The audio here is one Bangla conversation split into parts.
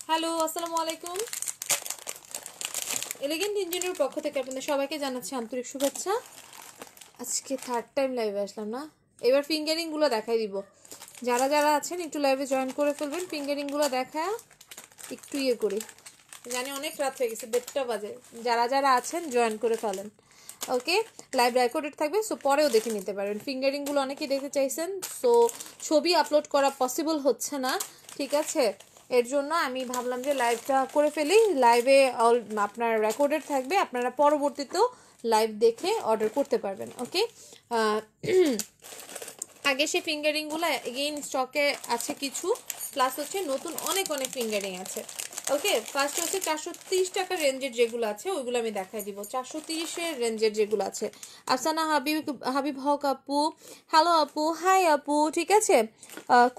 হ্যালো, আসসালামু আলাইকুম। এলিগেন্ট ইঞ্জিনিয়ার পক্ষ থেকে আপনাদের সবাইকে জানাচ্ছি আন্তরিক শুভেচ্ছা। আজকে থার্ড টাইম লাইভে আসলাম না, এবার ফিঙ্গারিংগুলো দেখাই দিব। যারা যারা আছেন একটু লাইভে জয়েন করে ফেলবেন, ফিঙ্গারিংগুলো দেখা একটু ইয়ে করি। জানি অনেক রাত হয়ে গেছে, 1:30টা বাজে। যারা যারা আছেন জয়েন করে ফেলেন। ওকে, লাইভ রেকর্ডেড থাকবে, সো পরেও দেখে নিতে পারবেন। ফিঙ্গারিংগুলো অনেকেই দেখতে চাইছেন, সো ছবি আপলোড করা পসিবল হচ্ছে না, ঠিক আছে? এর জন্য আমি ভাবলাম যে লাইভটা করে ফেলি। লাইভে আপনার রেকর্ডেড থাকবে, আপনারা পরবর্তীতেও লাইভ দেখে অর্ডার করতে পারবেন। ওকে, আগে সে ফিঙ্গারিংগুলো এগেইন স্টকে আছে কিছু, প্লাস হচ্ছে নতুন অনেক অনেক ফিঙ্গারিং আছে। ওকে, ফার্স্ট হচ্ছে 430 টাকা রেঞ্জের যেগুলো আছে ওইগুলো আমি দেখাই দিব। 430-এর রেঞ্জের যেগুলো আছে। আফসানা হাবিব হক আপু, হ্যালো আপু, হাই আপু। ঠিক আছে,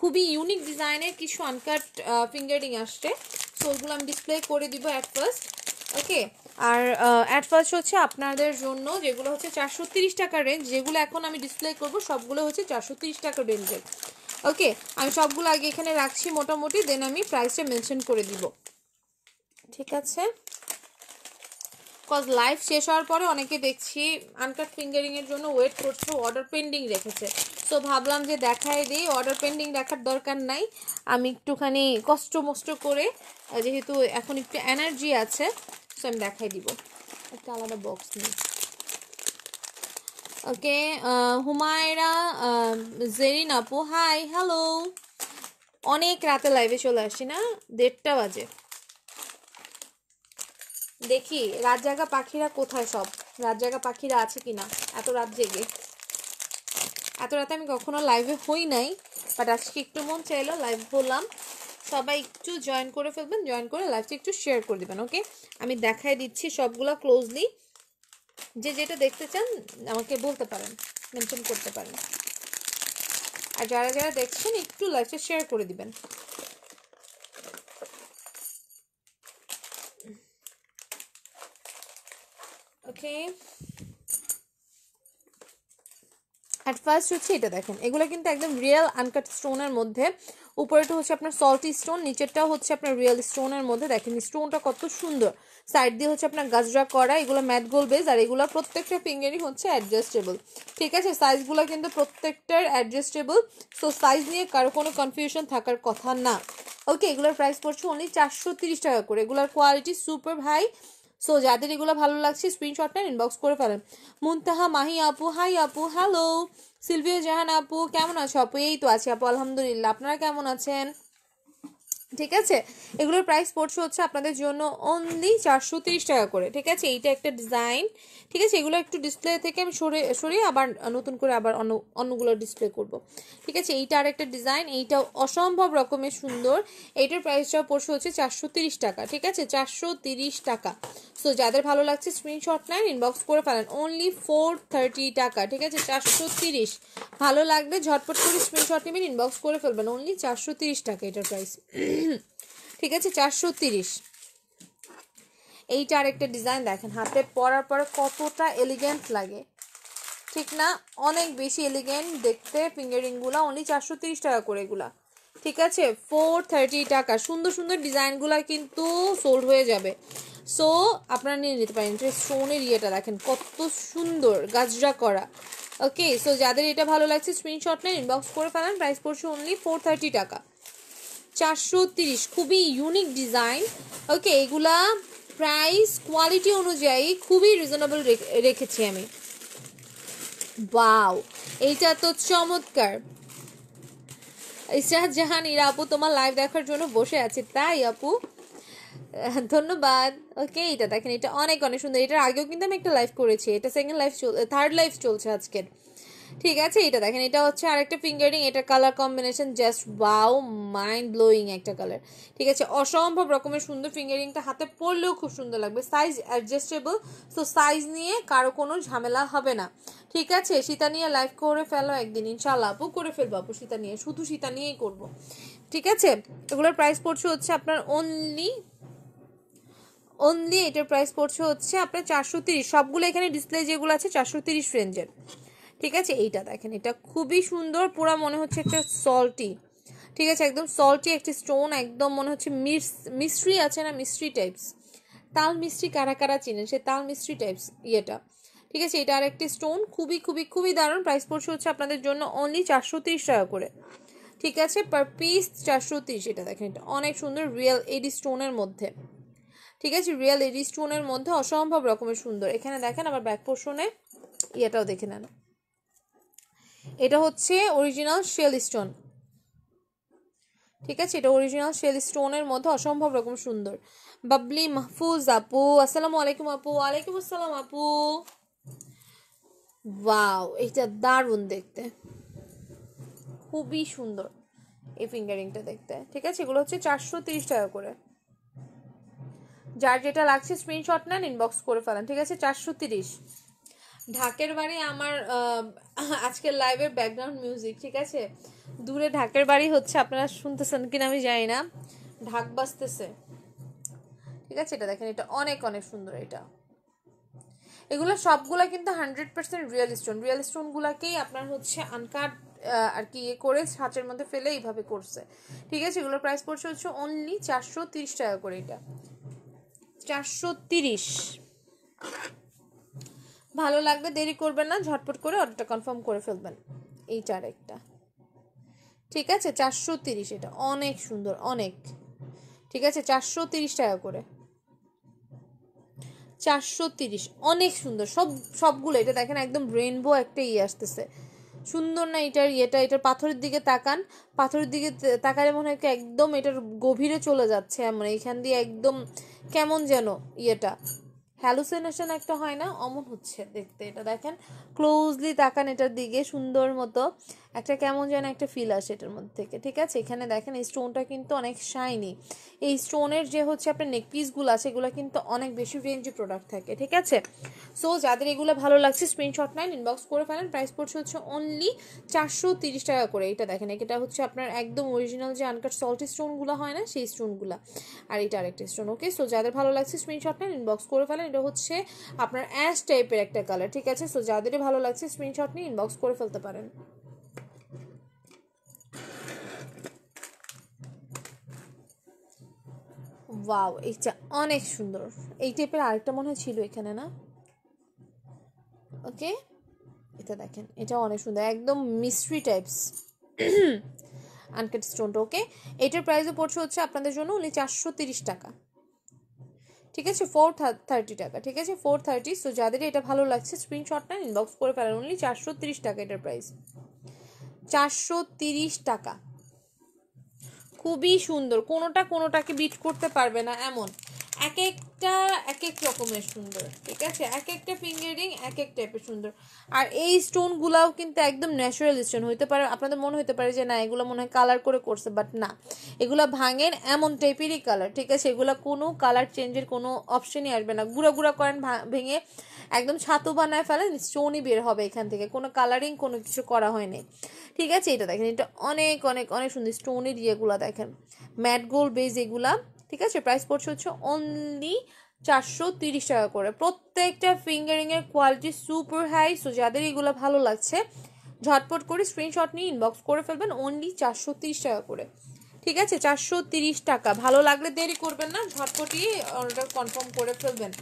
খুবই ইউনিক ডিজাইনের কিছু আনকাট ফিঙ্গারিং আসছে, সো ওইগুলো আমি ডিসপ্লে করে দিব অ্যাট ফার্স্ট। ওকে, আর অ্যাট ফার্স্ট হচ্ছে আপনাদের জন্য যেগুলো হচ্ছে 430 টাকার রেঞ্জ, যেগুলো এখন আমি ডিসপ্লে করব সবগুলো হচ্ছে 430 টাকার রেঞ্জের। ওকে, আমি সবগুলো আগে এখানে রাখছি মোটামুটি, দেন আমি প্রাইসটা মেনশন করে দিব। ঠিক আছে, কজ লাইভ শেষ হওয়ার পরে অনেকে দেখছি আনকাট ফিঙ্গারিংয়ের জন্য ওয়েট করছে, অর্ডার পেন্ডিং রেখেছে। সো ভাবলাম যে দেখাই দিই, অর্ডার পেন্ডিং রাখার দরকার নাই। আমি একটুখানি কষ্ট মষ্ট করে, যেহেতু এখন একটু এনার্জি আছে, সো আমি দেখাই দিব। একটা আলাদা বক্স নিই। ওকে, হুমায়রা জেরিন আপু, হাই, হ্যালো। অনেক রাতে লাইভে চলে আসছি না, 1:30টা বাজে। দেখি রাত জাগা পাখিরা কোথায়, সব রাত জাগা পাখিরা আছে কিনা এত রাত জেগে। এত রাতে আমি কখনো লাইভে হই নাই, বাট আজকে একটু মন চাইলো, লাইভ হলাম। সবাই একটু জয়েন করে ফেলবেন, জয়েন করে লাইভটা একটু শেয়ার করে দিবেন। ওকে, আমি দেখাই দিচ্ছি সবগুলা ক্লোজলি, যে যেটা দেখতে চান আমাকে বলতে পারেন, মেনশন করতে পারেন। আর যারা যারা দেখছেন একটু লাইভটা শেয়ার করে দিবেন। ওকে, অ্যাট ফার্স্ট হচ্ছে এটা দেখেন, এগুলো কিন্তু একদম রিয়েল আনকাট স্টোনের মধ্যে। উপরেটা হচ্ছে আপনার সল্টি স্টোন, নিচেরটাও হচ্ছে আপনার রিয়েল স্টোনের মধ্যে। দেখেন স্টোনটা কত সুন্দর, সাইড দিয়ে হচ্ছে আপনার গাজরা করা, এগুলো ম্যাট গোল্ড বেস, আর এগুলো প্রত্যেকটা ফিঙ্গারই হচ্ছে অ্যাডজাস্টেবল। ঠিক আছে, সাইজগুলো কিন্তু প্রত্যেকটার অ্যাডজাস্টেবল, সো সাইজ নিয়ে কারো কোনো কনফিউশন থাকার কথা না। ওকে, এগুলোর প্রাইস পড়ছে অনলি 430 টাকা করে। এগুলোর কোয়ালিটি সুপার হাই, সো যাদের এগুলো ভালো লাগছে স্ক্রিনশট নেন, ইনবক্স করে ফেলেন। মুনতাহা মাহি আপু, হাই আপু, হ্যালো। সিলভিয়া জাহান আপু, কেমন আছো আপু? এই তো আছি আপু, আলহামদুলিল্লাহ। আপনারা কেমন আছেন? ঠিক আছে, এগুলোর প্রাইস পড়ছে হচ্ছে আপনাদের জন্য অনলি 430 টাকা করে। ঠিক আছে, এইটা একটা ডিজাইন। ঠিক আছে, এগুলো একটু ডিসপ্লে থেকে আমি সরিয়ে আবার নতুন করে আবার অন্যগুলো ডিসপ্লে করব। ঠিক আছে, এইটা আর একটা ডিজাইন, এইটাও অসম্ভব রকমের সুন্দর। এইটার প্রাইসটাও পড়ছে হচ্ছে 430 টাকা। ঠিক আছে, 430 টাকা। সো যাদের ভালো লাগছে স্ক্রিনশট নেন, ইনবক্স করে ফেলেন। অনলি 430 টাকা। ঠিক আছে, 430। ভালো লাগলে ঝটপট করে স্ক্রিনশট নেবেন, ইনবক্স করে ফেলবেন। অনলি 430 টাকা এটার প্রাইস। ঠিক আছে, 430। এইটা আরেকটা ডিজাইন দেখেন, হাতে পরার পরে কতটা এলিগেন্ট লাগে, ঠিক না? অনেক বেশি এলিগেন্ট দেখতে ফিঙ্গারিংগুলো। অনলি 430 টাকা করে এগুলা। ঠিক আছে, 430 টাকা। সুন্দর সুন্দর ডিজাইনগুলো কিন্তু সোল্ড হয়ে যাবে, সো আপনারা নিয়ে নিতে পারেন। স্টোনের ইয়েটা দেখেন কত সুন্দর, গাজরা করা। ওকে, সো যাদের এটা ভালো লাগছে স্ক্রিনশট নেন, ইনবক্স করে ফেলেন। প্রাইস পড়ছে অনলি 430 টাকা। 430, খুবই ইউনিক ডিজাইন। ওকে, এগুলা প্রাইস কোয়ালিটি অনুযায়ী খুবই রিজনেবল রেখেছি আমি। ওয়াও, এইটা তো চমৎকার। ইসরাত জাহান ইরা আপু, তোমার লাইভ দেখার জন্য বসে আছি। তাই আপু, ধন্যবাদ। ওকে, এটা দেখেন, এটা অনেক অনেক সুন্দর। এটার আগেও কিন্তু আমি একটা লাইভ করেছি, এটা সেকেন্ড লাইভ, থার্ড লাইভ চলছে আজকের। ঠিক আছে, এটা দেখেন, এটা হচ্ছে আরেকটা ফিঙ্গারিং, এটা colour combination just wow, mind blowing একটা কালার। ঠিক আছে, অসম্ভব রকমের সুন্দর ফিঙ্গারিংটা, হাতে পরলেও খুব সুন্দর লাগবে। সাইজ অ্যাডজাস্টেবল, সো সাইজ নিয়ে কারো কোনো ঝামেলা হবে না। ঠিক আছে, সীতা নিয়ে লাইভ করে ফেলো একদিন, ইনশাল্লাহ আপু করে ফেলবো আপু। সীতা নিয়ে, শুধু সীতা নিয়েই করবো। ঠিক আছে, এগুলোর প্রাইস পড়ছে হচ্ছে আপনার অনলি এটার প্রাইস পড়ছে হচ্ছে আপনার 430। সবগুলো এখানে ডিসপ্লে যেগুলো আছে 430 রেঞ্জের। ঠিক আছে, এইটা দেখেন, এটা খুবই সুন্দর, পুরা মনে হচ্ছে একটা সল্টি। ঠিক আছে, একদম সল্টি একটি স্টোন, একদম মনে হচ্ছে মিস্ট্রি আছে না, মিস্ট্রি টাইপস, তাল মিস্ট্রি কারা কারা চিনেন, সে তাল মিস্ট্রি টাইপস ইয়েটা। ঠিক আছে, এটা আর একটি স্টোন, খুবই খুবই খুবই দারুণ। প্রাইস পড়ছে হচ্ছে আপনাদের জন্য অনলি 430 টাকা করে। ঠিক আছে, পার পিস 430। এটা দেখেন, এটা অনেক সুন্দর রিয়েল এডি স্টোনের মধ্যে। ঠিক আছে, রিয়েল এডি স্টোনের মধ্যে অসম্ভব রকমের সুন্দর। এখানে দেখেন আবার ব্যাক পোর্শনে ইয়েটাও দেখে নেন, এটা হচ্ছে অরিজিনাল শেল স্টোন। ঠিক আছে, এটা অরিজিনাল শেল স্টোনের মধ্যে অসম্ভব রকম সুন্দর। বাবলি মাহফুজ আপু, আসসালামু আলাইকুম আপু। ওয়ালাইকুম আসসালাম আপু। ওয়াও, এটা দারুণ দেখতে, খুবই সুন্দর এই ফিঙ্গারিংটা দেখতে। ঠিক আছে, এগুলো হচ্ছে 430 টাকা করে। যার যেটা লাগছে স্ক্রিনশট নেন, ইনবক্স করে ফেলেন। ঠিক আছে, 430। ঢাকের বাড়ি আমার আজকের লাইভের ব্যাকগ্রাউন্ড মিউজিক। ঠিক আছে, দূরে ঢাকের বাড়ি হচ্ছে, আপনারা শুনতেছেন কিনা আমি জানি না, ঢাক বাজতেছে। ঠিক আছে, এটা দেখেন, এটা অনেক অনেক সুন্দর। এটা এগুলো সবগুলা কিন্তু 100% রিয়েল স্টোন। রিয়েল স্টোনগুলাকেই আপনার হচ্ছে আনকাট আর কি ইয়ে করে ছাঁচের মধ্যে ফেলে এইভাবে করছে। ঠিক আছে, এগুলোর প্রাইস পড়ছে হচ্ছে অনলি 430 টাকা করে। এটা 430। ভালো লাগবে, দেরি করবেন না, ঝটপট করে অর্ডারটা কনফার্ম করে ফেলবেন। এইটা আরেকটা। ঠিক আছে, 430। এটা অনেক সুন্দর, অনেক। ঠিক আছে, 430 টাকা করে। 430, অনেক সুন্দর সবগুলো। এটা দেখেন একদম রেইনবো একটা ইয়ে আসতেছে, সুন্দর না এটার ইয়েটা? এটার পাথরের দিকে তাকান, পাথরের দিকে তাকালে মনে হয় একদম এটার গভীরে চলে যাচ্ছে, মানে এখান দিয়ে একদম কেমন যেন ইয়েটা হ্যালুসিনেশন একটা হয় না, অমন হচ্ছে দেখতে। এটা দেখেন, ক্লোজলি তাকান এটার দিকে, সুন্দর মতো একটা কেমন যেন একটা ফিল আসে এটার মধ্যে থেকে। ঠিক আছে, এখানে দেখেন এই স্টোনটা কিন্তু অনেক শাইনি। এই স্টোনের যে হচ্ছে আপনার নেক পিসগুলো আছে, এগুলো কিন্তু অনেক বেশি রেঞ্জে প্রোডাক্ট থাকে। ঠিক আছে, সো যাদের এগুলো ভালো লাগছে স্ক্রিনশট নেন, ইনবক্স করে ফেলেন। প্রাইস পড়ছে হচ্ছে অনলি 430 টাকা করে। এটা দেখেন, এটা হচ্ছে আপনার একদম অরিজিনাল যে আনকাট সল্টি স্টোনগুলো হয় না, সেই স্টোনগুলো। আর এটা আরেকটা স্টোন। ওকে, সো যাদের ভালো লাগছে স্ক্রিনশট নেন, ইনবক্স করে ফেলেন। এটা হচ্ছে আপনার অ্যাশ টাইপের একটা কালার। ঠিক আছে, সো যাদেরই ভালো লাগছে স্ক্রিনশট নিয়ে ইনবক্স করে ফেলতে পারেন। ওয়াও, এইটা অনেক সুন্দর। এই টাইপের আরেকটা মনে হয় ছিল এখানে, না? ওকে, এটা দেখেন, এটা অনেক সুন্দর, একদম মিস্ট্রি টাইপস আনকাট স্টোনটা। ওকে, এটার প্রাইসও পড়ছে হচ্ছে আপনাদের জন্য only 430 টাকা। ঠিক আছে, 430 টাকা। ঠিক আছে, 430। সো যাদের এটা ভালো লাগছে স্ক্রিনশট নেন, ইনবক্স করে ফেলেন। অনলি 430 টাকা এটার প্রাইস, 430 টাকা। খুবই সুন্দর, কোনোটাকে বিট করতে পারবে না এমন। এক একটা এক এক রকমের সুন্দর। ঠিক আছে, এক একটা ফিঙ্গারিং এক এক টাইপের সুন্দর। আর এই স্টোনগুলাও কিন্তু একদম ন্যাচারাল স্টোন। হইতে পারে আপনাদের মনে হতে পারে যে না এগুলো মনে হয় কালার করে করছে, বাট না, এগুলা ভাঙেন এমন টাইপেরই কালার। ঠিক আছে, এগুলা কোনো কালার চেঞ্জের কোনো অপশনই আসবে না। গুঁড়া গুঁড়া করেন, ভেঙে একদম ছাতু বানায় ফেলেন, স্টোনই বের হবে এখান থেকে, কোনো কালারিং কোনো কিছু করা হয়নি। ঠিক আছে, এটা দেখেন, এটা অনেক অনেক অনেক সুন্দর স্টোনের ইয়েগুলা দেখেন, ম্যাট গোল্ড বেজ এগুলা। ঠিক আছে, প্রাইস পড়ছে হচ্ছে অনলি 430 টাকা করে। প্রত্যেকটা ফিঙ্গারিং এর কোয়ালিটি সুপার হাই। সো যাদের এগুলো ভালো লাগছে ঝটপট করে স্ক্রিনশট নিয়ে ইনবক্স করে ফেলবেন। অনলি 430 টাকা করে। ঠিক আছে, 430 টাকা। ভালো লাগলে দেরি করবেন না, ঝটপটই অর্ডার কনফার্ম করে ফেলবেন।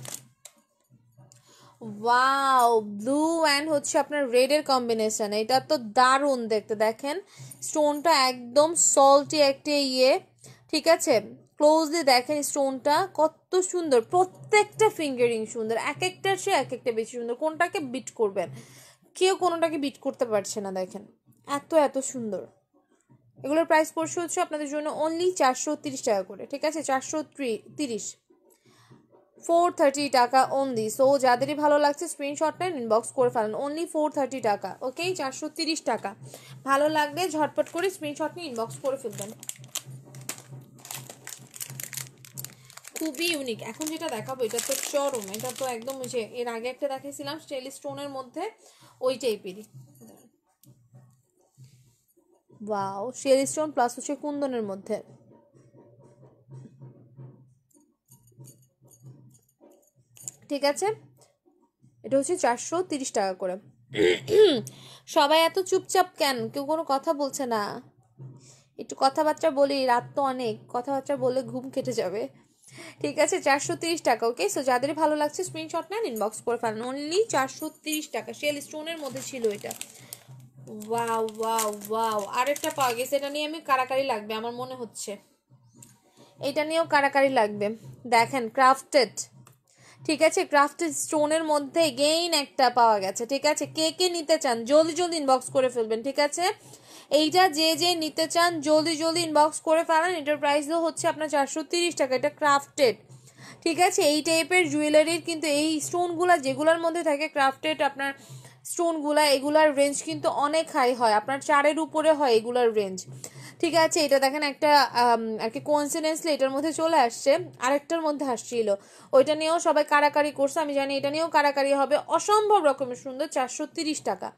ওয়াও, ব্লু অ্যান্ড হচ্ছে আপনার রেডের কম্বিনেশন, এটা তো দারুণ দেখতে। দেখেন স্টোনটা একদম সল্টি একটা ইয়ে। ঠিক আছে, ক্লোজলি দেখেন স্টোনটা কত সুন্দর, প্রত্যেকটা ফিঙ্গারিং সুন্দর, এক একটার সে এক একটা বেশি সুন্দর। কোনটাকে বিট করবেন? কেউ কোনোটাকে বিট করতে পারছে না। দেখেন এত এত সুন্দর। এগুলোর প্রাইস পড়ছে হচ্ছে আপনাদের জন্য অনলি 430 টাকা করে। ঠিক আছে, 430, 430 টাকা অনলি। সো যাদেরই ভালো লাগছে স্ক্রিনশট নেন, ইনবক্স করে ফেলেন। অনলি 430 টাকা। ওকে, 430 টাকা। ভালো লাগলে ঝটপট করে স্ক্রিনশট নিয়ে ইনবক্স করে ফেলবেন। খুবই ইউনিক। এখন যেটা দেখাবো এটা তো চরম, এটা তো একদম যে এর আগে একটা দেখাইছিলাম স্টেল স্টোনের মধ্যে, ওই টাইপেরই। ওয়াও, শেল স্টোন প্লাস হচ্ছে কুন্দনের মধ্যে। ঠিক আছে, এটা হচ্ছে 430 টাকা করে। সবাই এত চুপচাপ কেন? কেউ কোনো কথা বলছে না। একটু কথাবার্তা বলি, রাত তো অনেক, কথাবার্তা বললে ঘুম কেটে যাবে। ঠিক আছে, 430 টাকা। ওকে, সো যাদের ভালো লাগছে স্ক্রিনশট নেন, ইনবক্স করে ফেলেন। অনলি 430 টাকা, শেল স্টোনের মধ্যে ছিল এটা। ওয়াও ওয়াও ওয়াও, আরেকটা পাওয়া গেছে, এটা নিয়ে আমি কারাকারি লাগবে আমার মনে হচ্ছে, এটা নিয়েও কারাকারি লাগবে। দেখেন ক্রাফটেড, ঠিক আছে, ক্রাফটেড স্টোনের মধ্যে গেইন একটা পাওয়া গেছে। ঠিক আছে, কে কে নিতে চান জলদি জলদি ইনবক্স করে ফেলবেন। ঠিক আছে, এইটা যে যে নিতে চান জলদি জলদি ইনবক্স করে ফেলেন। এটার প্রাইসও হচ্ছে আপনার 430 টাকা। এটা ক্রাফটেড, ঠিক আছে, এই টাইপের জুয়েলারির কিন্তু এই স্টোনগুলা যেগুলোর মধ্যে থাকে ক্রাফটেড আপনার স্টোনগুলা, এগুলার রেঞ্জ কিন্তু অনেক হাই হয়, আপনার 4-এর উপরে হয় এগুলার রেঞ্জ। ঠিক আছে, এটা দেখেন একটা আর কি কোইন্সিডেন্সলি এটার মধ্যে চলে আসছে, আরেকটার মধ্যে আসছিল, ওইটা নিয়েও সবাই কারাকারি করছে, আমি জানি এটা নিয়েও কারাকারি হবে। অসম্ভব রকমের সুন্দর, 430 টাকা।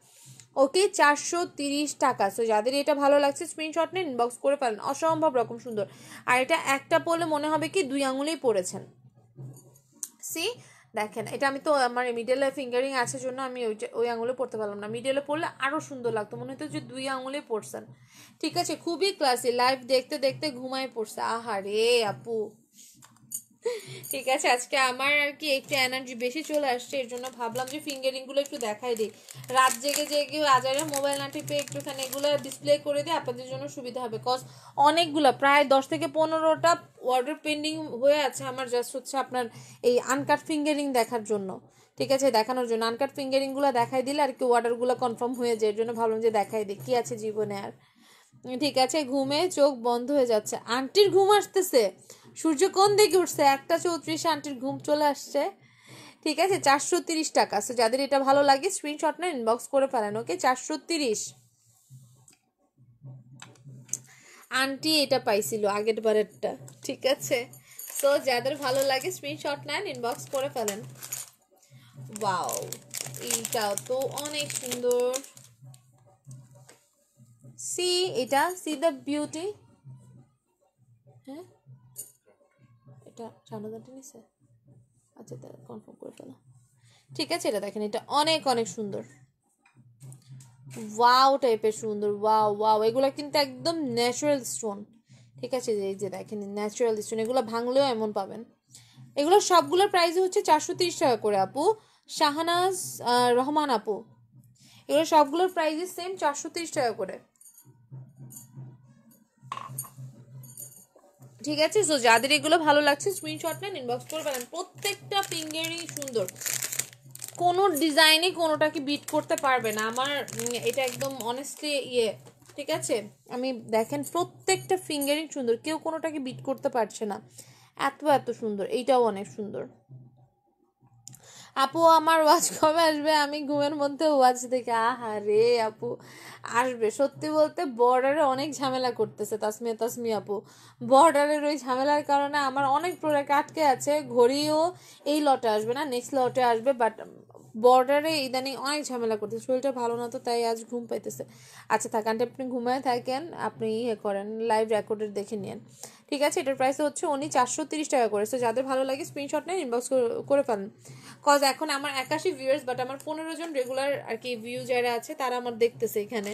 ওকে, 430 টাকা। সো যাদের এটা ভালো লাগছে স্ক্রিনশট নিন, ইনবক্স করে ফেলেন। অসম্ভব রকম সুন্দর, আর এটা একটা পরলে মনে হবে কি 2 আঙুলেই পরেছেন। সি দেখেন, এটা আমি তো আমার মিডলে ফিঙ্গারিং আছে জন্য আমি ওই আঙুলে পড়তে পারলাম না, মিডলে পড়লে আরও সুন্দর লাগতো, মনে হতো যে 2 আঙুলে পড়ছেন। ঠিক আছে, খুবই ক্লাসি, লাইভ দেখতে দেখতে ঘুমায় পড়ছে, আহারে আপু। ঠিক আছে, আজকে আমার আর কি একটু এনার্জি বেশি চলে আসছে, এর জন্য ভাবলাম যে ফিঙ্গারিংগুলো একটু দেখাই দিই, রাত জেগে জেগে আজারে মোবাইল না টিপে একটুখানি এগুলো ডিসপ্লে করে দিই, আপনাদের জন্য সুবিধা হবে। কজ অনেকগুলো প্রায় 10 থেকে 15টা অর্ডার পেন্ডিং হয়ে আছে আমার, জাস্ট হচ্ছে আপনার এই আনকাট ফিঙ্গারিং দেখার জন্য। ঠিক আছে, দেখানোর জন্য আনকাট ফিঙ্গারিংগুলো দেখাই দিলে আর কি অর্ডারগুলো কনফার্ম হয়ে যায়, এর জন্য ভাবলাম যে দেখাই দিই কি আছে জীবনে আর। ঠিক আছে, ঘুমে চোখ বন্ধ হয়ে যাচ্ছে, আন্টির ঘুম আসতেছে, সূর্য কোন দিকে উঠছে, 1:34 আন্টির ঘুম চলে আসছে। ঠিক আছে, 430 টাকা। সো যাদের এটা ভালো লাগে স্ক্রিনশট না ইনবক্স করে ফেলেন। ওকে, 430। আন্টি এটা পাইছিল আগের বারেরটা। ঠিক আছে, সো যাদের ভালো লাগে স্ক্রিনশট নেন, ইনবক্স করে ফেলেন। ওয়াও, এইটাও তো অনেক সুন্দর। সি এটা, সি দ্য বিউটি। হ্যাঁ, এটা সানুদাটি নিছে, আচ্ছা তাহলে কনফার্ম করে ফেলো। ঠিক আছে, এটা দেখেন, এটা অনেক অনেক সুন্দর, ওয়াও টাইপের সুন্দর, ওয়াও ওয়াও, এগুলো কিন্তু একদম ন্যাচারাল স্টোন। ঠিক আছে, এই যে দেখেন ন্যাচারাল স্টোন, এগুলো ভাঙলেও এমন পাবেন। এগুলো সবগুলোর প্রাইস হচ্ছে 430 টাকা করে আপু, শাহানাজ রহমান আপু, এগুলো সবগুলোর প্রাইস সেম 430 টাকা করে। ঠিক আছে, সো যাদের এগুলো ভালো লাগছে স্ক্রিনশট নেন, ইনবক্স করে ফেলেন। প্রত্যেকটা ফিঙ্গারই সুন্দর, কোনো ডিজাইনই কোনোটাকে বিট করতে পারবে না আমার, এটা একদম অনেস্টলি ইয়ে। ঠিক আছে, আমি দেখেন প্রত্যেকটা ফিঙ্গারিং সুন্দর, কেউ কোনোটাকে বিট করতে পারছে না, এত এত সুন্দর। এইটাও অনেক সুন্দর। আপু আমার ওয়াচ কবে আসবে? আমি ঘুমের মধ্যে ওয়াচ দেখে, আহা রে আপু, আসবে। সত্যি বলতে বর্ডারে অনেক ঝামেলা করতেছে তাসমি আপু, বর্ডারের ওই ঝামেলার কারণে আমার অনেক প্রোডাক্ট আটকে আছে। ঘড়িও এই লটে আসবে না, নেক্সট লটে আসবে, বাট বর্ডারে ইদানিং অনেক ঝামেলা করতেছে, শরীরটা ভালো না তো, তাই আজ ঘুম পাইতেছে। আচ্ছা থাক আন্টি, আপনি ঘুমায় থাকেন, আপনি ইয়ে করেন, লাইভ রেকর্ডের দেখে নিন। ঠিক আছে, এটার প্রাইস হচ্ছে উনি 430 টাকা করে। সো যাদের ভালো লাগে স্ক্রিনশট নেন, ইনবক্স করে ফেলেন। কজ এখন আমার 81 ভিউয়ার্স, বাট আমার 15 জন রেগুলার আর কি ভিউ যারা আছে তারা আমার দেখতেছে এখানে।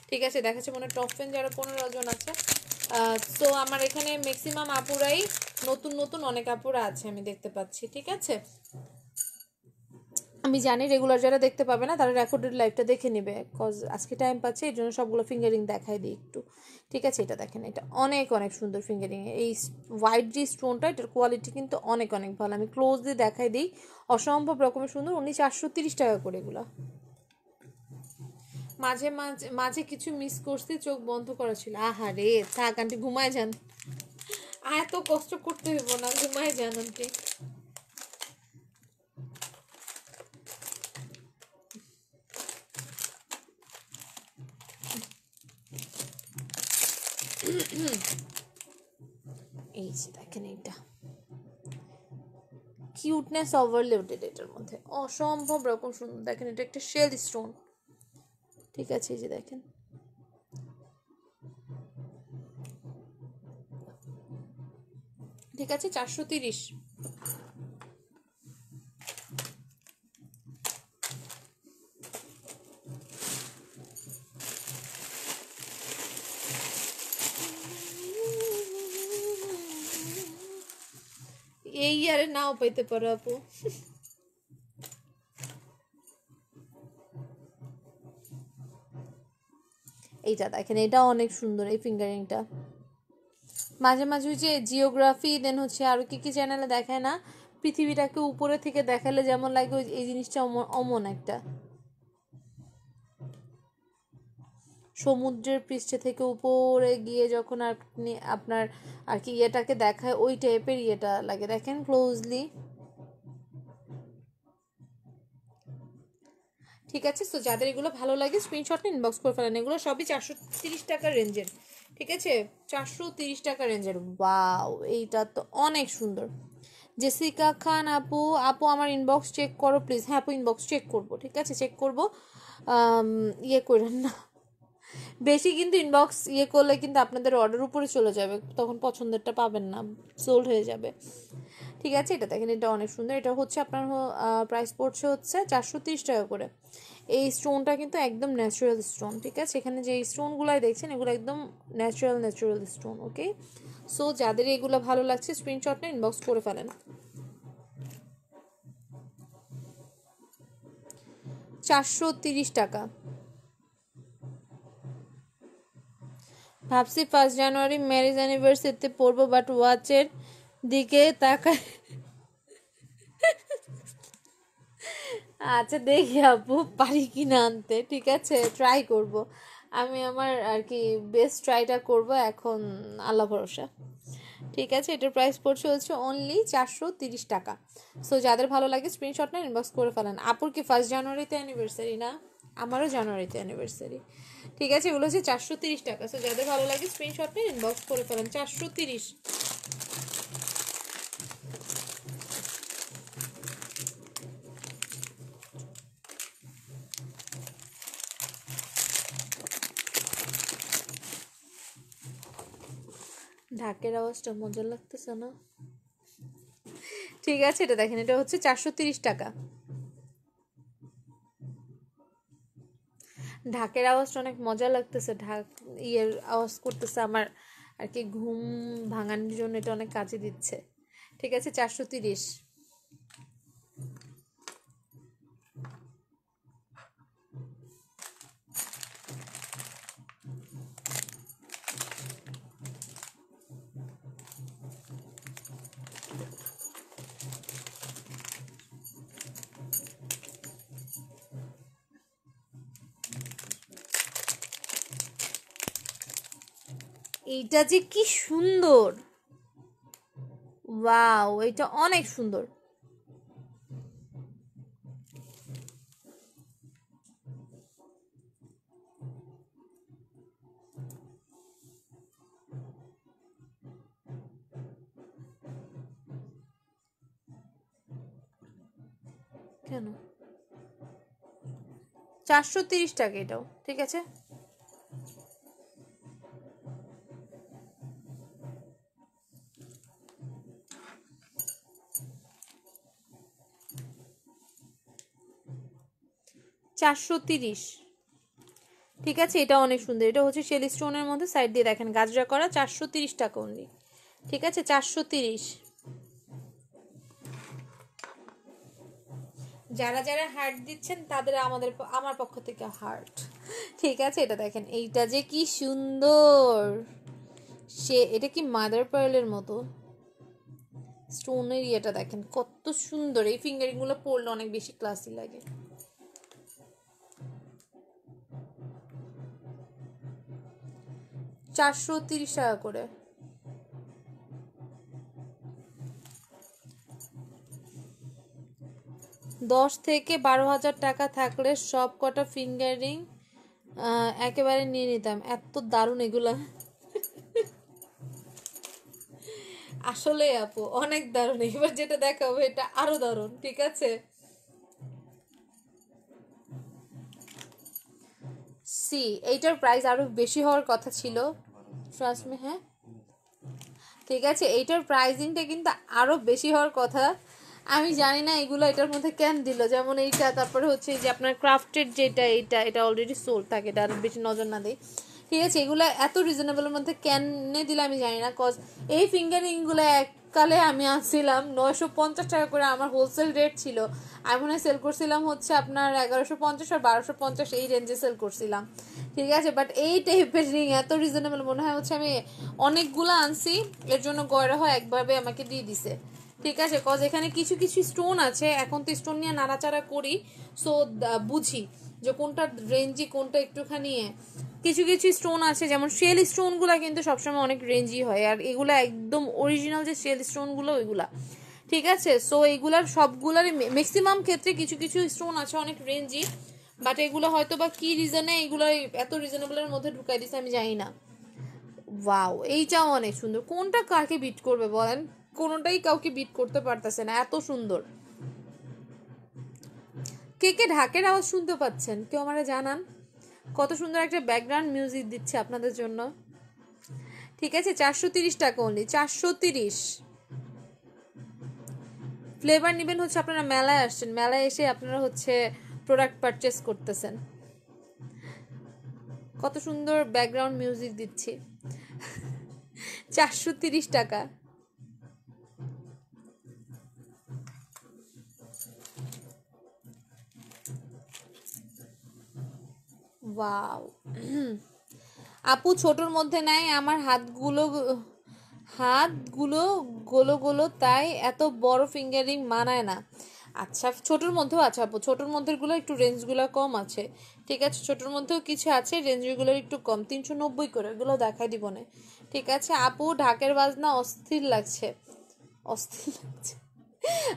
ঠিক আছে, দেখাচ্ছে মনে টপ ফ্যান যারা 15 জন আছে। সো আমার এখানে ম্যাক্সিমাম আপুরাই নতুন নতুন অনেক আপুরা আছে আমি দেখতে পাচ্ছি। ঠিক আছে, আমি জানি রেগুলার যারা দেখতে পাবে না তারা রেকর্ডেড লাইভটা দেখে নেবে, কজ আজকে টাইম পাচ্ছে এই জন্য সবগুলো ফিঙ্গারিং দেখাই দিই একটু। ঠিক আছে, এটা দেখেন, এটা অনেক অনেক সুন্দর ফিঙ্গারিং, এই হোয়াইট যে স্টোনটা এটার কোয়ালিটি কিন্তু অনেক অনেক ভালো, আমি ক্লোজ দিয়ে দেখাই দিই, অসম্ভব রকমের সুন্দর। উনি 430 টাকা করে এগুলো। মাঝে মাঝে মাঝে কিছু মিস করছি, চোখ বন্ধ করা ছিল, আহা রে থাক আন্টি ঘুমায় যান, এত কষ্ট করতে হইব না, ঘুমায় যান আন্টি। এই যে দেখেন, এইটা কিউটনেস ওভারলোডেড, এটার মধ্যে অসম্ভব রকম সুন্দর। দেখেন, এটা একটা শেল স্টোন। ঠিক আছে, এই যে দেখেন, ঠিক আছে, 430। এই ইয়ারে নাও পাইতে পারো আপু। এইটা দেখেন, এটা অনেক সুন্দর এই ফিঙ্গারিংটা। মাঝে মাঝে যে জিওগ্রাফি দেন হচ্ছে আরো কি কি চ্যানেলে দেখায় না, পৃথিবীটাকে উপরে থেকে দেখালে যেমন লাগে এই জিনিসটা অমন একটা সমুদ্রের পৃষ্ঠে থেকে উপরে গিয়ে যখন আপনি আপনার আর কি ইয়েটাকে দেখায় ওই টাইপের ইয়েটা লাগে। দেখেন ক্লোজলি। ঠিক আছে, সো যাদের এগুলো ভালো লাগে স্ক্রিনশট নিয়ে ইনবক্স করে ফেলেন। এগুলো সবই 430 টাকার রেঞ্জের, ঠিক আছে, 430 টাকা রেঞ্জের। ওয়াও, এইটা তো অনেক সুন্দর। জেসিকা খান আপু, আপু আমার ইনবক্স চেক করো প্লিজ। হ্যাঁ আপু, ইনবক্স চেক করবো, ঠিক আছে, চেক করবো। ইয়ে করেন না বেশি, কিন্তু ইনবক্স ইয়ে করলে কিন্তু আপনাদের অর্ডার উপরে চলে যাবে, তখন পছন্দেরটা পাবেন না, সোল্ড হয়ে যাবে। ঠিক আছে, এটা দেখেন, এটা অনেক সুন্দর। এটা হচ্ছে আপনার প্রাইস পড়ছে হচ্ছে 430 টাকা করে। এই স্টোনটা কিন্তু একদম ন্যাচারাল স্টোন, ঠিক আছে, এখানে যে স্টোনগুলাই দেখছেন এগুলো একদম ন্যাচারাল স্টোন। ওকে, সো যাদের এগুলো ভালো লাগছে স্ক্রিনশট নিয়ে ইনবক্স করে ফেলেন। 430 টাকা। ভাবছি 1 জানুয়ারি ম্যারেজ অ্যানিভার্সারিতে পরবো, বাট ওয়াচের দিকে তাকায়। আচ্ছা দেখি আপু পারি কি না আনতে, ঠিক আছে, ট্রাই করব। আমি আমার আর কি বেস্ট ট্রাইটা করব এখন, আল্লাহ ভরসা। ঠিক আছে, এটার প্রাইস পড়ছে হচ্ছে অনলি 430 টাকা। সো যাদের ভালো লাগে স্ক্রিনশট না ইনবক্স করে ফেলেন। আপুর কি 1 জানুয়ারিতে অ্যানিভার্সারি না? আমারও জানুয়ারিতে অ্যানিভার্সারি। ঠিক আছে, এগুলো হচ্ছে 430 টাকা। সো যাদের ভালো লাগে স্ক্রিনশট নিয়ে ইনবক্স করে ফেলেন। 430। ঢাকের আওয়াজটা মজা লাগতেছে না? ঠিক আছে, এটা দেখেন, এটা হচ্ছে 430 টাকা। ঢাকের আওয়াজটা অনেক মজা লাগতেছে, ঢাক ইয়ের আওয়াজ করতেছে আমার আর কি, ঘুম ভাঙানোর জন্য এটা অনেক কাজে দিচ্ছে। ঠিক আছে, 430। এইটা যে কি সুন্দর, ওয়াও, এটা অনেক সুন্দর। কেন 430 টাকা এটাও? ঠিক আছে, $430। ঠিক আছে, এটা অনেক সুন্দর। এটা হচ্ছে শেল স্টোনের মধ্যে সাইড দিয়ে দেখেন গাজরা করা, 430 টাকা অনলি। ঠিক আছে, 430। যারা যারা হার্ট দিচ্ছেন তাদের আমার পক্ষ থেকে হার্ট। ঠিক আছে, এটা দেখেন, এইটা যে কি সুন্দর। এটা কি মাদার পার্লের মতো স্টোনের ইয়েটা দেখেন কত সুন্দর। এই ফিঙ্গারিং গুলো পরলে অনেক বেশি ক্লাসি লাগে। 430 টাকা করে। দশ থেকে 12,000 টাকা থাকলে সব কটা ফিঙ্গারিং একেবারে নিয়ে নিতাম, এত দারুণ এগুলা। আসলে আপু অনেক দারুণ, এবার যেটা দেখাবো এটা আরো দারুণ। ঠিক আছে, সি এইটার প্রাইস আরো বেশি হওয়ার কথা ছিল, ট্রাস্ট মি। হ্যাঁ ঠিক আছে, এইটার প্রাইসিংটা কিন্তু আরো বেশি হওয়ার কথা। আমি জানি না এগুলো এটার মধ্যে কেন দিল, যেমন এইটা, তারপরে হচ্ছে যে আপনার ক্রাফটেড যেটা, এটা অলরেডি সোল্ড থাকে, এটা আরো বেশি নজর না দেয়। ঠিক আছে, এগুলো এত রিজনেবলের মধ্যে কেন দিলে আমি জানি না, কজ এই ফিঙ্গারিংগুলো কালে আমি আনছিলাম 950 টাকা করে, আমার হোলসেল রেট ছিল। আমি মনে হয় সেল করছিলাম হচ্ছে আপনার 1150 আর 1250 এই রেঞ্জে সেল করছিলাম, ঠিক আছে। বাট এই টাইপের রিং এত রিজনেবল মনে হয় হচ্ছে আমি অনেকগুলো আনছি, এর জন্য গয়রা হয় একভাবে আমাকে দিয়ে দিছে, ঠিক আছে। কজ এখানে কিছু কিছু স্টোন আছে, এখন তো স্টোন নিয়ে নাড়াচাড়া করি, সো বুঝি যে কোনটা রেঞ্জি কোনটা একটুখানি। কিছু কিছু স্টোন আছে যেমন শেল স্টোনগুলো কিন্তু সবসময় অনেক রেঞ্জি হয়, আর এগুলো একদম অরিজিনাল যে শেল স্টোনগুলো ওইগুলা, ঠিক আছে। সো এইগুলার সবগুলার ম্যাক্সিমাম ক্ষেত্রে কিছু কিছু স্টোন আছে অনেক রেঞ্জি, বাট এগুলো হয়তো বা কি রিজনে এগুলো এত রিজনেবলের মধ্যে ঢুকাই দিছে আমি জানি না। ওয়াও, এইটাও অনেক সুন্দর। কোনটা কাকে বিট করবে বলেন, কোনোটাই কাউকে বিট করতে পারতেছে না, এত সুন্দর। কে কে ঢাকের আওয়াজ শুনতে পাচ্ছেন কেউ আমারে জানান, কত সুন্দর একটা ব্যাকগ্রাউন্ড মিউজিক দিচ্ছে আপনাদের জন্য, ঠিক আছে। 430 টাকা অনলি, 430। ফ্লেভার নেবেন হচ্ছে আপনারা মেলায় আসছেন, মেলায় এসে আপনারা হচ্ছে প্রোডাক্ট পারচেস করতেছেন। কত সুন্দর ব্যাকগ্রাউন্ড মিউজিক দিচ্ছি। 430 টাকা। ওয়াও। আপু ছোটর মধ্যে নাই, আমার হাতগুলো গোলো গোলো, তাই এত বড় ফিঙ্গারিং মানায় না। আচ্ছা, ছোটোর মধ্যেও আছে আপু, ছোটোর মধ্যেগুলো একটু রেঞ্জগুলো কম আছে, ঠিক আছে। ছোটোর মধ্যেও কিছু আছে রেঞ্জগুলো একটু কম, 390 করে, এগুলো দেখাই দিব না, ঠিক আছে। আপু ঢাকের বাজনা অস্থির লাগছে, অস্থির লাগছে,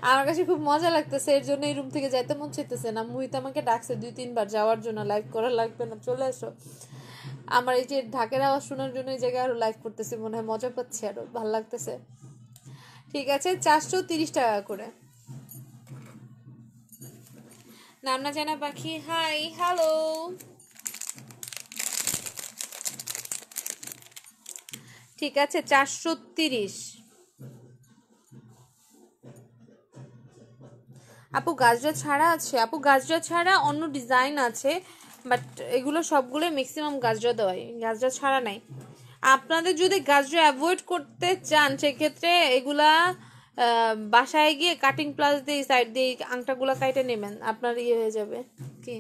আমার কাছে খুব মজা লাগতেছে, এর জন্য এই রুম থেকে যাইতে মন চাইতেছে না। মুহিত আমাকে ডাকছে 2-3 বার যাওয়ার জন্য, লাইভ করা লাগবে না, চলে আসো। আমার এই যে ঢাকের আওয়াজ শোনার জন্য এই জায়গায় আরো লাইভ করতেছি, মনে হয় মজা পাচ্ছি, আরো ভালো লাগতেছে, ঠিক আছে। 430 টাকা করে। নাম না জানা পাখি, হাই হ্যালো, ঠিক আছে। 430। আপু গাজরা ছাড়া আছে, আপু গাজরা ছাড়া অন্য ডিজাইন আছে, বাট এগুলো সবগুলো ম্যাক্সিমাম গাজরা দেওয়াই, গাজরা ছাড়া নাই। আপনাদের যদি গাজরা অ্যাভয়েড করতে চান সেক্ষেত্রে এগুলা বাসায় গিয়ে কাটিং প্লাস দিয়ে সাইড দিয়ে আংটাগুলো কাইটে নেবেন, আপনার ইয়ে হয়ে যাবে। কি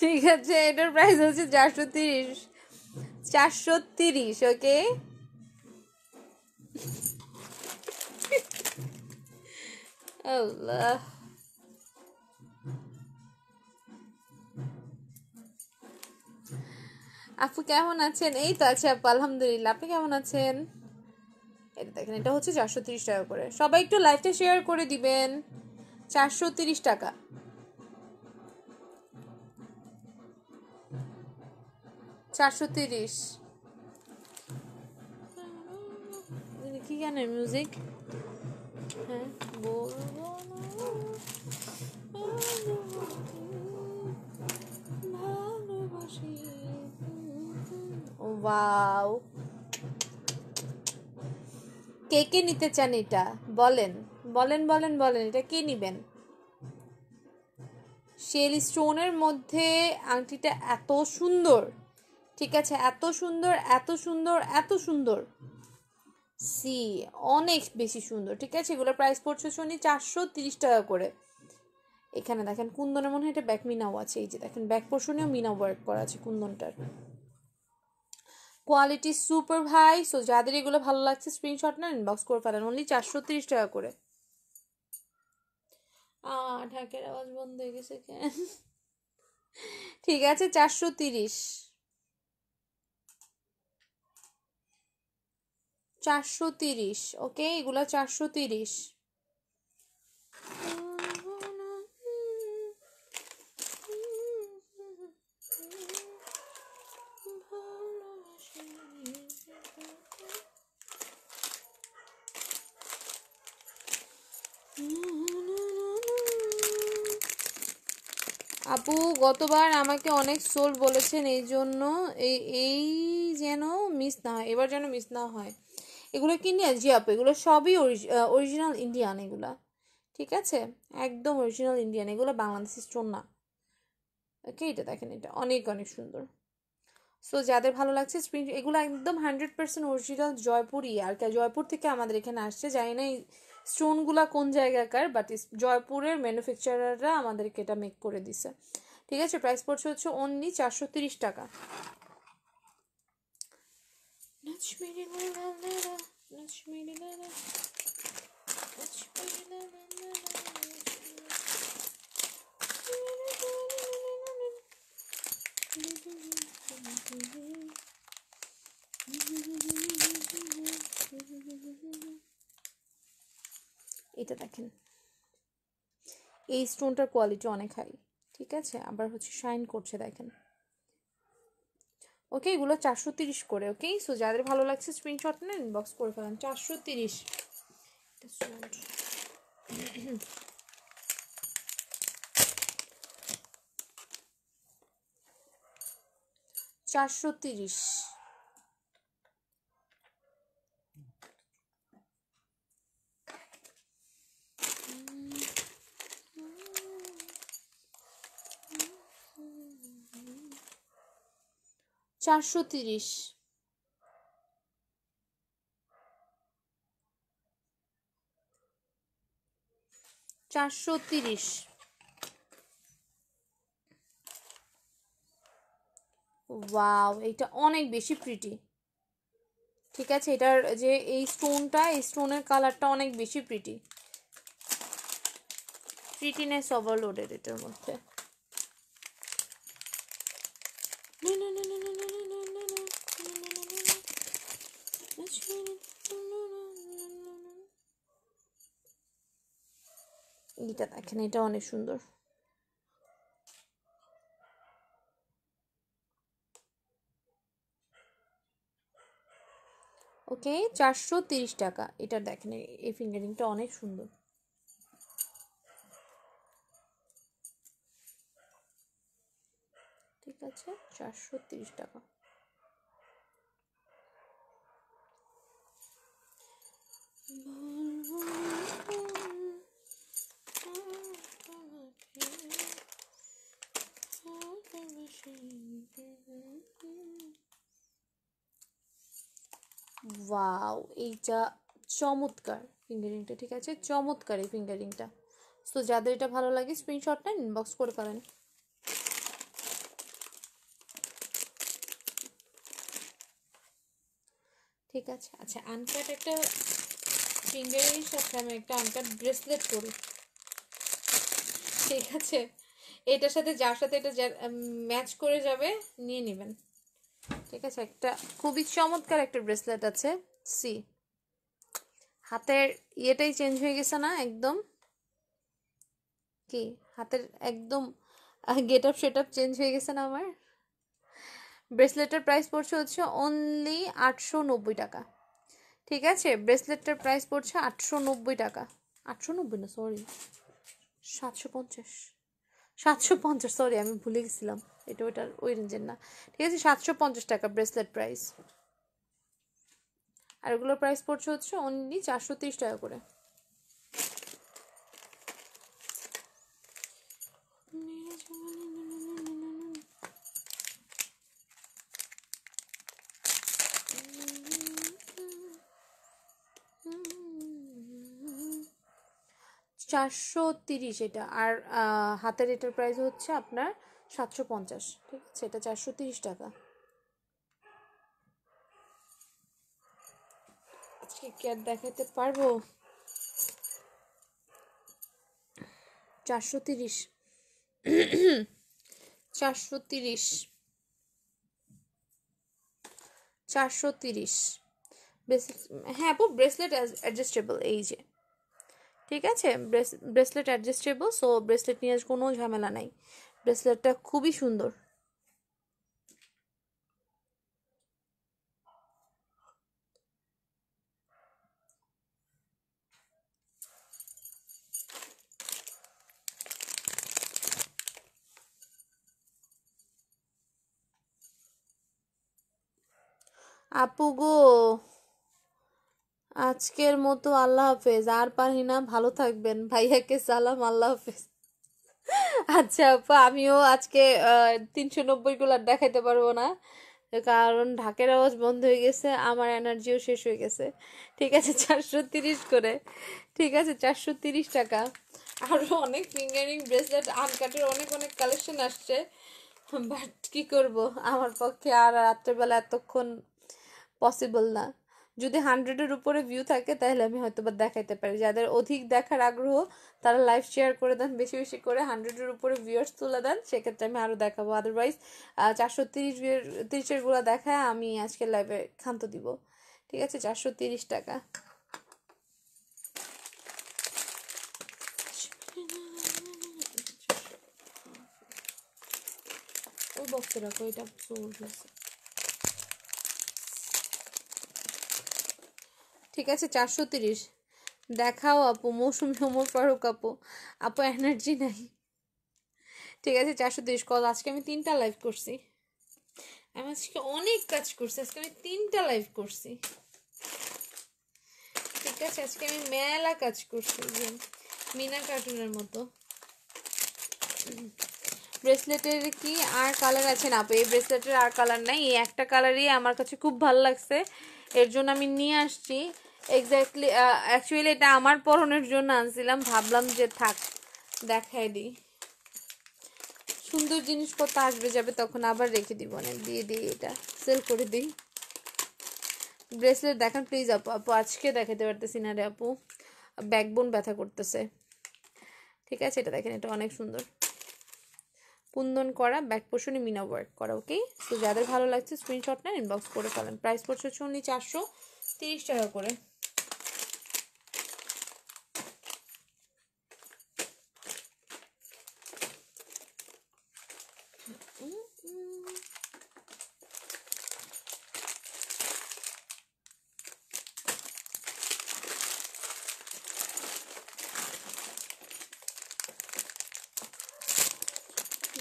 ঠিক আছে, এটার প্রাইস হচ্ছে 430। 430, ওকে। আল্লাহ, আপু কেমন আছেন? এই তো আছে আপু, আলহামদুলিল্লাহ। আপনি কেমন আছেন? এটা দেখেন, এটা হচ্ছে 430 টাকা করে। সবাই একটু লাইভটা শেয়ার করে দিবেন। 430 টাকা। 430। কি গানের মিউজিক? হ্যাঁ, বলবো না ভালোবাসি। ওয়াও, কে কে নিতে চান এটা বলেন, বলেন বলেন বলেন, এটা কে নিবেন? শেল স্টোনের মধ্যে আংটিটা এত সুন্দর, ঠিক আছে, এত সুন্দর এত সুন্দর এত সুন্দর, সি অনেক বেশি সুন্দর, ঠিক আছে। এগুলোর প্রাইস পড়ছে শুনি 430 টাকা করে। এখানে দেখেন কুন্দনের মনে হয় এটা ব্যাক মিনাও আছে, এই যে দেখেন ব্যাক পোর্শনেও মিনা ওয়ার্ক করা আছে কুন্দনটার। কোয়ালিটি সুপার ভাই। সো যাদের এগুলো ভালো লাগছে স্ক্রিনশট না ইনবক্স করে ফেলেন, অনলি 430 টাকা করে। ঢাকের আওয়াজ বন্ধ হয়ে গেছে কেন? ঠিক আছে, 430। 430, ওকে, এগুলা 430। আপু গতবার আমাকে অনেক সোল বলেছেন, এই জন্য এই এই যেন মিস না হয়, এবার যেন মিস না হয়। এগুলো কিনে জি আপু, এগুলো সবই অরিজিনাল ইন্ডিয়ান এগুলা, ঠিক আছে, একদম অরিজিনাল ইন্ডিয়ান, এগুলো বাংলাদেশি স্টোন না। ওকে, এটা দেখেন, এটা অনেক অনেক সুন্দর। সো যাদের ভালো লাগছে স্প্রিং, এগুলো একদম 100% অরিজিনাল জয়পুরি, আর কি জয়পুর থেকে আমাদের এখানে আসছে, জানি না এই স্টোনগুলা কোন জায়গাকার, বাট জয়পুরের ম্যানুফ্যাকচারাররা আমাদেরকে এটা মেক করে দিছে, ঠিক আছে। প্রাইস পড়ছে হচ্ছে অনলি 430 টাকা। এটা দেখেন, এই স্টোনটার কোয়ালিটি অনেক হাই, ঠিক আছে, আবার হচ্ছে শাইন করছে দেখেন। ওকে, এগুলো 430 করে। ওকে, সো যাদের ভালো লাগছে স্ক্রিনশট নেন, ইনবক্স করে ফেলেন। 430, 430, 430, 430। ওয়াও, এটা অনেক বেশি প্রিটি, ঠিক আছে, এটার যে এই স্টোনটা, এই স্টোনের কালারটা অনেক বেশি প্রিটি, প্রিটিনেস ওভারলোডেড এটার মধ্যে। এটা দেখেন, এটা অনেক সুন্দর। ওকে, 430 টাকা। এটা দেখেন, এই ফিঙ্গারিংটা অনেক সুন্দর, ঠিক আছে, 430 টাকা। ওয়াও, এইটা চমৎকার ফিঙ্গারিংটা, ঠিক আছে, চমৎকার এই ফিঙ্গারিংটা। সো যাদের এটা ভালো লাগে স্ক্রিনশট নেন, ইনবক্স করে ফেলেন। ঠিক আছে, আচ্ছা, আনকাট একটা ফিঙ্গারিংয়ের সাথে আমি একটা আনকাট ব্রেসলেট করি, ঠিক আছে, এটার সাথে যার সাথে এটা ম্যাচ করে যাবে নিয়ে নেবেন, ঠিক আছে। একটা খুবই চমৎকার একটা ব্রেসলেট আছে, সি হাতের ইয়েটাই চেঞ্জ হয়ে গেছে না একদম, কি হাতের একদম get up set up change হয়ে গেছে না আমার। ব্রেসলেটের প্রাইস পড়ছে হচ্ছে অনলি 890 টাকা, ঠিক আছে, ব্রেসলেটটার প্রাইস পড়ছে 890 টাকা, 890 না, সরি, 750, 750, সরি আমি ভুলে গেছিলাম, এটা ওইটার ওই রেঞ্জের না, ঠিক আছে, 750 টাকা ব্রেসলেট প্রাইস, আর ওগুলোর প্রাইস পড়ছে হচ্ছে অনলি 430 টাকা করে। 430 এটা, আর হাতের এটার প্রাইস হচ্ছে আপনার 750, ঠিক আছে, এটা 430 টাকা। আজকে কি আর দেখাতে পারবো? 430, 430, 430। হ্যাঁ আপু, ব্রেসলেট অ্যাডজাস্টেবল, এই যে, ঠিক আছে, ব্রেসলেট অ্যাডজাস্টেবল, সো ব্রেসলেট নিয়ে কোনো ঝামেলা নাই, ব্রেসলেটটা খুবই সুন্দর। আপু গো, আজকের মতো আল্লাহ হাফেজ, আর পারি না, ভালো থাকবেন, ভাইয়াকে সালাম, আল্লাহ হাফেজ। আচ্ছা আপু, আমিও আজকে 390 গুলো আর দেখাইতে পারবো না, কারণ ঢাকের আওয়াজ বন্ধ হয়ে গেছে, আমার এনার্জিও শেষ হয়ে গেছে। ঠিক আছে, 430 করে, ঠিক আছে, 430 টাকা। আরো অনেক ফিঙ্গারিং ব্রেসলেট আনকাটের অনেক অনেক কালেকশন আসছে, বাট কি করব, আমার পক্ষে আর রাত্রেবেলা এতক্ষণ পসিবল না। যদি 100-এর উপরে ভিউ থাকে তাহলে আমি হয়তো বা দেখাইতে পারি। যাদের অধিক দেখার আগ্রহ তারা লাইভ শেয়ার করে দেন বেশি বেশি করে, 100-এর উপরে ভিউয়ার্স তুলে দেন, সেক্ষেত্রে আমি আরও দেখাবো। আদারওয়াইজ 430-এর গুলো দেখায় আমি আজকে লাইভে ক্ষান্ত দিব। ঠিক আছে, 430 টাকা। ওই বক্সে রাখো, এটা ঠিক আছে, 430 দেখাও আপু, মৌসুমি ওমর ফারুক আপু। আপু এনার্জি নাই। ঠিক আছে, 430 কল। আজকে আমি 3টা লাইভ করছি, আমি আজকে অনেক কাজ করছি, আজকে আমি 3টা লাইভ করছি। ঠিক আছে, আজকে আমি মেলা কাজ করছি, যে মিনা কার্টুনের মতো। ব্রেসলেটের কি আর কালার আছে? না আপু, এই ব্রেসলেটের আর কালার নাই, এই একটা কালারই আমার কাছে খুব ভালো লাগছে, এর জন্য আমি নিয়ে আসছি। এক্স্যাক্টলি অ্যাকচুয়ালি এটা আমার পরনের জন্য আনছিলাম, ভাবলাম যে থাক দেখাই দিই, সুন্দর জিনিসপত্র আসবে যাবে তখন আবার রেখে দিব, অনেক দিয়ে দিই, এটা সেল করে দিই। ব্রেসলেট দেখান প্লিজ আপু। আপু আজকে দেখাতে পারতেছি না রে আপু, ব্যাকবোন ব্যথা করতেছে। ঠিক আছে, এটা দেখেন, এটা অনেক সুন্দর, কুন্দন করা, ব্যাক পোর্শনে মিনা ওয়ার্ক করা। ওকে, তো যাদের ভালো লাগছে স্ক্রিনশট নেন, ইনবক্স করে ফেলেন। প্রাইস পড়ছে হচ্ছে অনলি 430 টাকা করে।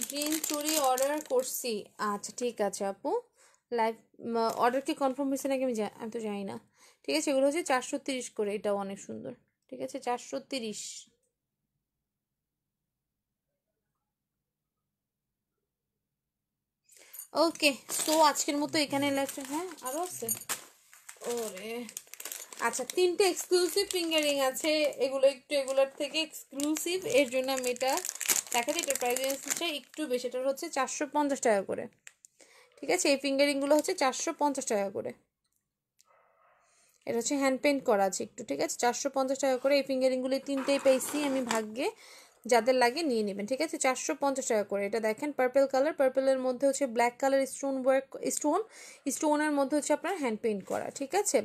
গ্রিন চুড়ি অর্ডার করছি। আচ্ছা ঠিক আছে আপু, লাইভ অর্ডার কি কনফার্ম হয়েছে নাকি আমি তো জানি না। ঠিক আছে, এগুলো হচ্ছে 430 করে, এটাও অনেক সুন্দর। ঠিক আছে, 430। ওকে, সো আজকের মতো এখানে লাইভটা, হ্যাঁ আরও আছে। ওরে আচ্ছা, 3টে এক্সক্লুসিভ ফিঙ্গারিং আছে, এগুলো একটু এগুলোর থেকে এক্সক্লুসিভ, এর জন্য আমি এটা দেখাচ্ছি। এটার প্রাইসটা একটু বেশি, এটা হচ্ছে 450 টাকা করে। ঠিক আছে, এই ফিঙ্গারিংগুলো হচ্ছে 450 টাকা করে, এটা হচ্ছে হ্যান্ড পেন্ট করা আছে একটু। ঠিক আছে, 450 টাকা করে। এই ফিঙ্গারিংগুলো 3টেই পেয়েছি আমি ভাগ্যে, যাদের লাগে নিয়ে নেবেন। ঠিক আছে, 450 টাকা করে। এটা দেখেন পার্পল কালার, পার্পলের মধ্যে হচ্ছে ব্ল্যাক কালার স্টোন ওয়ার্ক, স্টোনের মধ্যে হচ্ছে আপনার হ্যান্ড পেইন্ট করা। ঠিক আছে,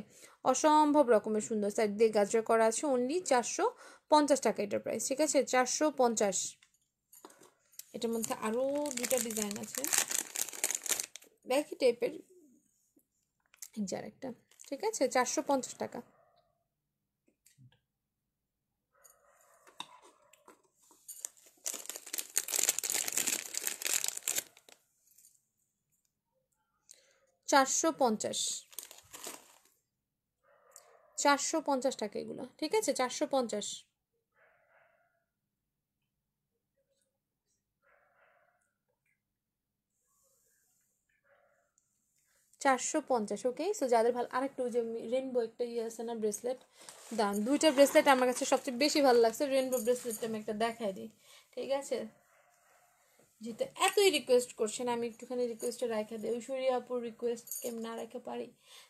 অসম্ভব রকমের সুন্দর, সাইড দিয়ে গাজরা করা আছে। অনলি 450 টাকা এটার প্রাইস। ঠিক আছে, 450। এটার মধ্যে আরও 2টা ডিজাইন আছে একই টাইপের, যার একটা। ঠিক আছে, 450 টাকা। চারশো পঞ্চাশ 450 টাকা এগুলো। ঠিক আছে, 450। 450। ওকে, সো যাদের ভালো, আরেকটু ওই যে রেনবো একটা ইয়ে আছে না ব্রেসলেট, দাম 2টা ব্রেসলেট আমার কাছে সবচেয়ে বেশি ভালো লাগছে। রেনবো ব্রেসলেটটা আমি একটা দেখাই দিই। ঠিক আছে, যেহেতু এতই রিকোয়েস্ট করছেন, আমি একটুখানি রিকোয়েস্টে রাখা দিই, ঐশ্বরিয়া আপুর রিকোয়েস্ট কেমন না রাখা পারি।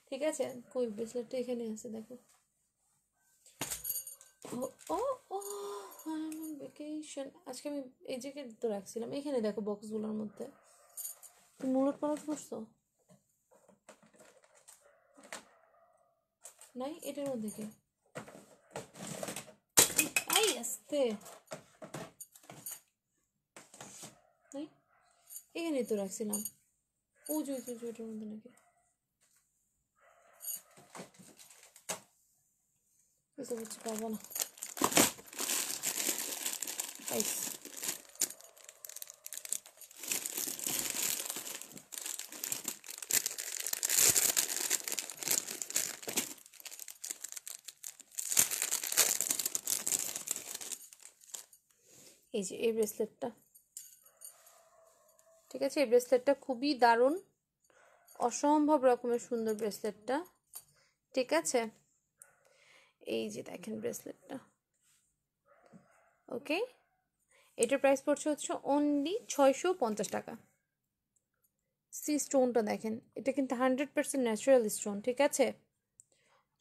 ঠিক আছে, কই ব্রেসলেটটা এখানে আছে দেখো। ও ও ও ভেকেশন, আজকে আমি এই জায়গায় তো রাখছিলাম, এখানে দেখো বক্সগুলোর মধ্যে। তুমি মুলট পালট করছো নাই, এটার মধ্যে কি আই আসতে নাই, এখানে তো রাখছিলাম। ও যে ওটার মধ্যে নাকি বুঝতে পারছি, পাবো না। এই যে এই ব্রেসলেটটা, ঠিক আছে, এই ব্রেসলেটটা খুবই দারুণ, অসম্ভব রকমের সুন্দর ব্রেসলেটটা, ঠিক আছে। এই যে দেখেন ব্রেসলেটটা, ওকে, এটার প্রাইস পড়ছে হচ্ছে অনলি 650 টাকা। সি স্টোনটা দেখেন, এটা কিন্তু 100% ন্যাচারাল স্টোন, ঠিক আছে,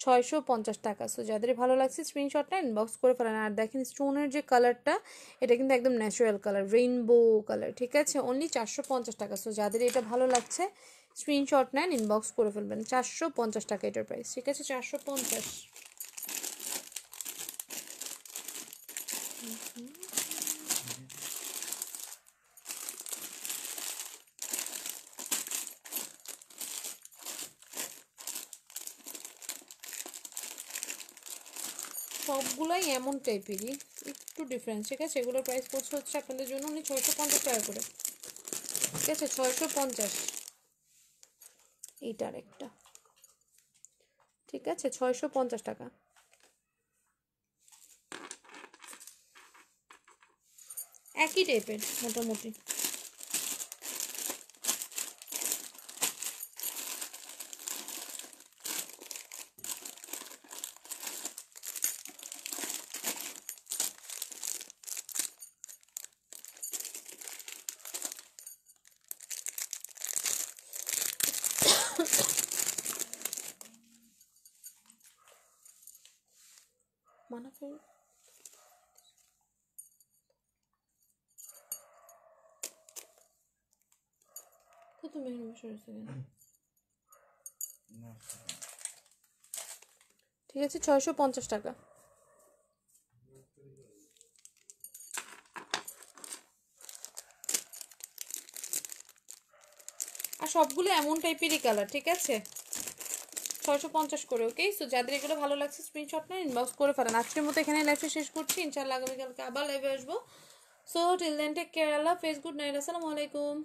650 টাকা। সো যাদের ভালো লাগছে স্ক্রিনশটটা ইনবক্স করে ফেলেন। আর দেখেন স্টোনের যে কালারটা, এটা কিন্তু একদম ন্যাচারাল কালার, রেইনবো কালার, ঠিক আছে, অনলি 450 টাকা। সো যাদের এটা ভালো লাগছে স্ক্রিনশট নেন, ইনবক্স করে ফেলবেন। 450 টাকা এটার প্রাইস, ঠিক আছে, 450। সবগুলাই এমন টাইপেরই, একটু ডিফারেন্স, ঠিক আছে। এগুলোর প্রাইস পড়ছে হচ্ছে আপনাদের জন্য উনি 650 টাকা করে, ঠিক আছে, 650। এইটার একটা, ঠিক আছে, 650 টাকা। একই টাইপের মোটামুটি। মানাফের কত মেহরুম বসে ঠিক আছে, 650 টাকা। আর সবগুলো এমন টাইপেরই কালার, ঠিক আছে, 650 করে, ওকে। সো যাদের এগুলো ভালো লাগছে স্ক্রিনশট নেন, ইনবক্স করে ফেলেন। আজকের মতো এখানে লাইভটা শেষ করছি, ইনশাআল্লাহ আগামীকালকে আবার লাইভে আসবো। So till then take care, আল্লাহ হাফেজ, গুড নাইট, আসসালামু আলাইকুম।